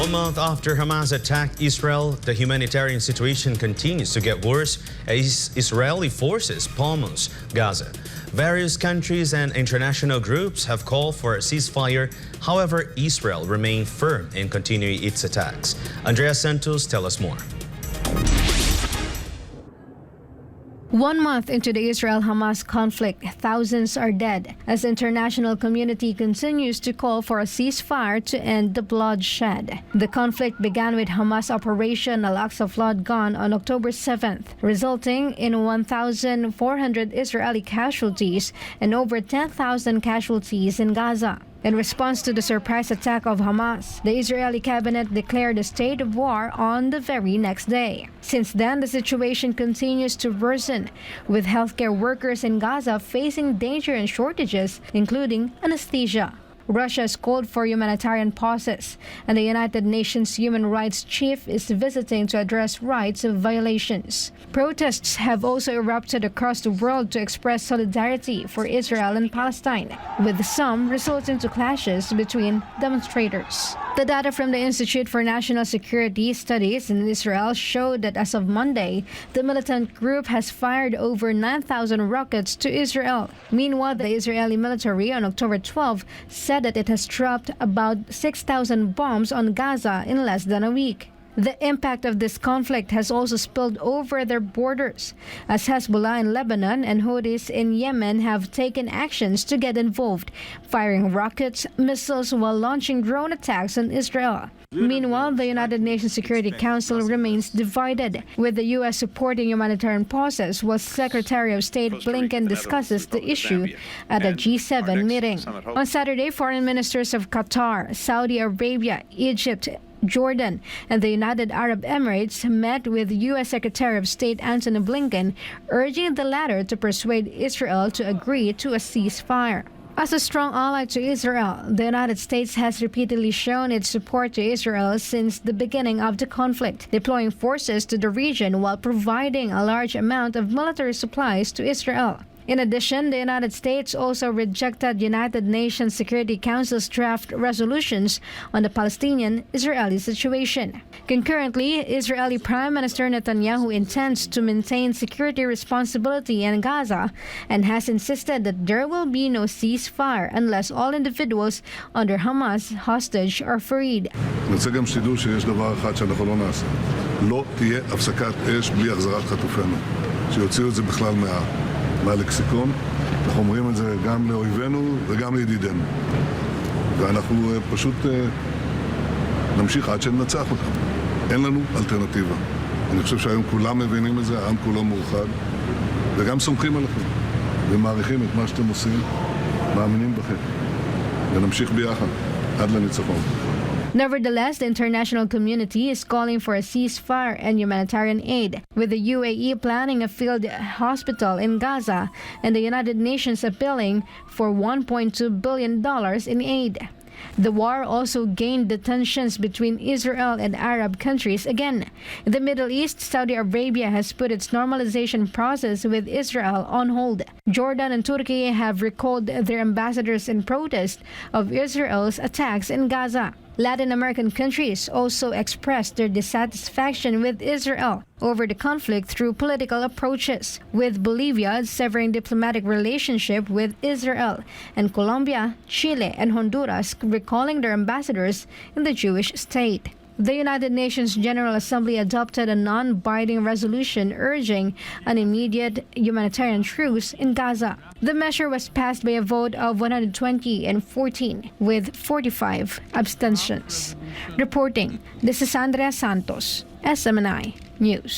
1 month after Hamas attacked Israel, the humanitarian situation continues to get worse as Israeli forces pummels Gaza. Various countries and international groups have called for a ceasefire. However, Israel remains firm in continuing its attacks. Andrea Santos tells us more. 1 month into the Israel-Hamas conflict, thousands are dead as the international community continues to call for a ceasefire to end the bloodshed. The conflict began with Hamas Operation Al-Aqsa Flood Gone on October 7th, resulting in 1,400 Israeli casualties and over 10,000 casualties in Gaza. In response to the surprise attack of Hamas, the Israeli cabinet declared a state of war on the very next day. Since then, the situation continues to worsen, with healthcare workers in Gaza facing danger and shortages, including anesthesia. Russia has called for humanitarian pauses, and the United Nations Human Rights Chief is visiting to address rights violations. Protests have also erupted across the world to express solidarity for Israel and Palestine, with some resulting to clashes between demonstrators. The data from the Institute for National Security Studies in Israel showed that as of Monday, the militant group has fired over 9,000 rockets to Israel. Meanwhile, the Israeli military on October 12 said that it has dropped about 6,000 bombs on Gaza in less than a week. The impact of this conflict has also spilled over their borders, as Hezbollah in Lebanon and Houthis in Yemen have taken actions to get involved, firing rockets, missiles while launching drone attacks on Israel. Meanwhile, the United Nations Security Council remains divided, with the U.S. supporting humanitarian pauses while Secretary of State Blinken discusses the issue at a G7 meeting. On Saturday, foreign ministers of Qatar, Saudi Arabia, Egypt, Jordan, and the United Arab Emirates met with U.S. Secretary of State Antony Blinken, urging the latter to persuade Israel to agree to a ceasefire. As a strong ally to Israel, the United States has repeatedly shown its support to Israel since the beginning of the conflict, deploying forces to the region while providing a large amount of military supplies to Israel. In addition, the United States also rejected United Nations Security Council's draft resolutions on the Palestinian-Israeli situation. Concurrently, Israeli Prime Minister Netanyahu intends to maintain security responsibility in Gaza and has insisted that there will be no ceasefire unless all individuals under Hamas hostage are freed. אני רוצה גם שתדעו שיש דבר אחד שאנחנו לא נעשה. לא תהיה הפסקת אש בלי החזרת חטופינו. שיוציאו את זה בכלל מהלקסיקון. אנחנו אומרים את זה גם לאויבינו וגם לידידינו. ואנחנו פשוט נמשיך עד שננצח אותם. אין לנו אלטרנטיבה. אני חושב שהיום כולם מבינים את זה, העם כולו מאוחד, וגם סומכים עליכם, ומעריכים את מה שאתם עושים, מאמינים בכם. ונמשיך ביחד עד לניצחון. Nevertheless, the international community is calling for a ceasefire and humanitarian aid, with the UAE planning a field hospital in Gaza and the United Nations appealing for $1.2 billion in aid. The war also gained the tensions between Israel and Arab countries again. In the Middle East, Saudi Arabia has put its normalization process with Israel on hold. Jordan and Turkey have recalled their ambassadors in protest of Israel's attacks in Gaza. Latin American countries also expressed their dissatisfaction with Israel over the conflict through political approaches, with Bolivia severing diplomatic relationship with Israel, and Colombia, Chile, and Honduras recalling their ambassadors in the Jewish state. The United Nations General Assembly adopted a non-binding resolution urging an immediate humanitarian truce in Gaza. The measure was passed by a vote of 120 and 14, with 45 abstentions. Reporting, this is Andrea Santos, SMNI News.